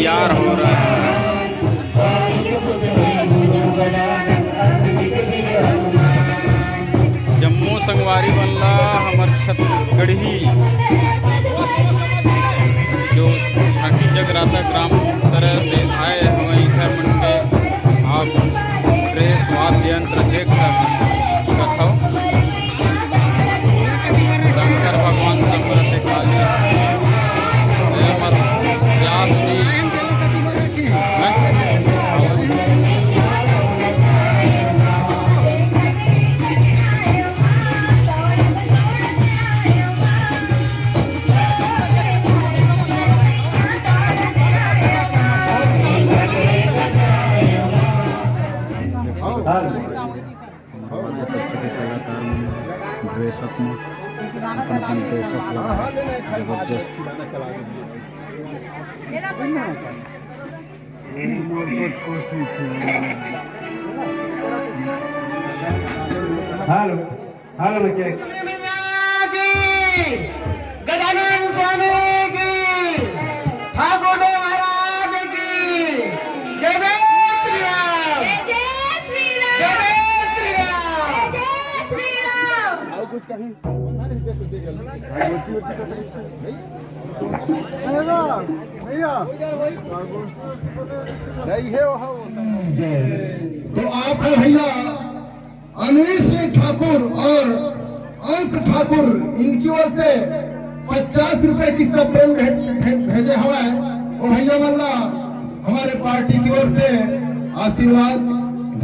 तैयार हो रहा है। जम्मू संगवारी बल्ला हमार छत्तीसगढ़ी जो ठाकी जगराता ग्राम तरह से आए हुए घर मन के आप ड्रेस वाद्य यंत्र देख सकते शंकर भगवान समृत काली ड्रेसअप में अपन ड्रेसअप लगा जबरदस्त। हेलो हेलो बच्चे गजानन स्वामी की ठाकुर महाराज की जय जय श्री राम जय श्री राम जय श्री राम। और कुछ कहीं तो आप है भैया अनिल सिंह ठाकुर और अंश ठाकुर, इनकी ओर से 50 रुपए की सब प्रेम भेजे हुआ है। और भैया मल्ला हमारे पार्टी की ओर से आशीर्वाद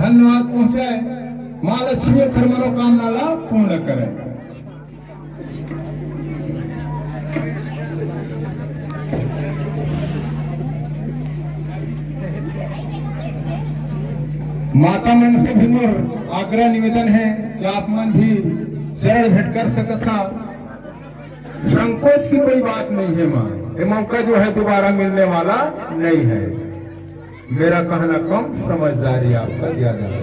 धन्यवाद पहुंचाए। माँ लक्ष्मी हर मनोकामना ला पूर्ण करे। माता मन से भी मोर आग्रह निवेदन है कि आप मन भी शरण भेंट कर सकता। संकोच की कोई बात नहीं है माँ, ये मौका जो है दोबारा मिलने वाला नहीं है। मेरा कहना कम, समझदारी आपका ज्यादा है।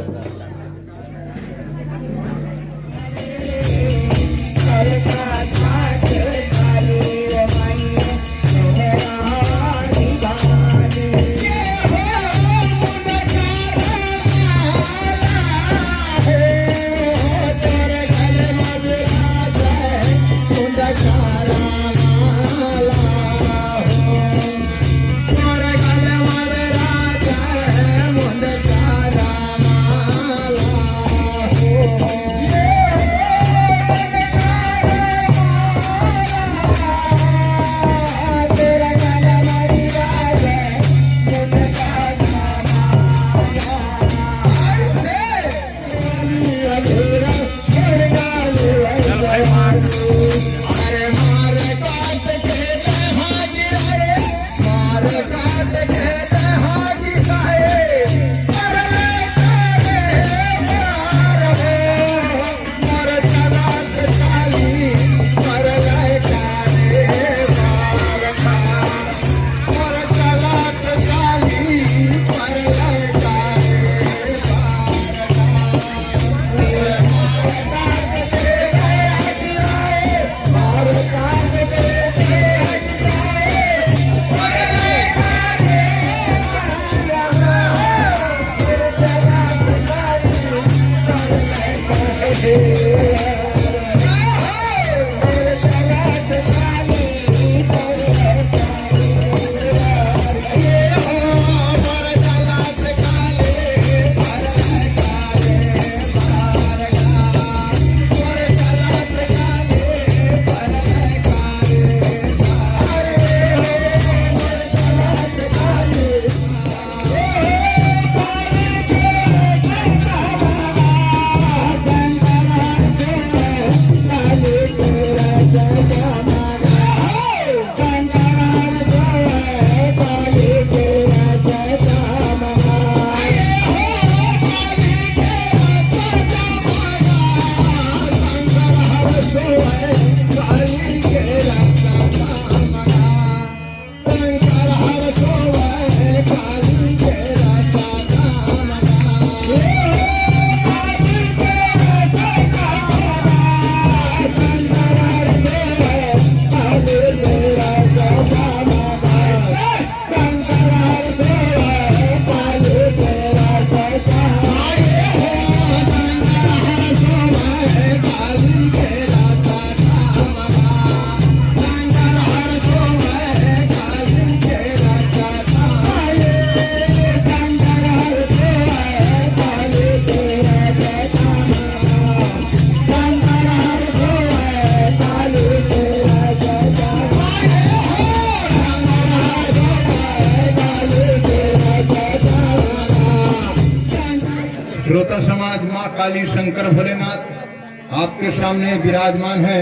श्रोता समाज माँ काली शंकर भोलेनाथ आपके सामने विराजमान है।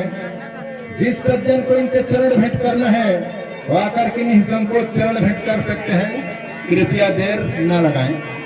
जिस सज्जन को इनके चरण भेंट करना है वो आकर के निसंकोच चरण भेंट कर सकते हैं। कृपया देर न लगाएं।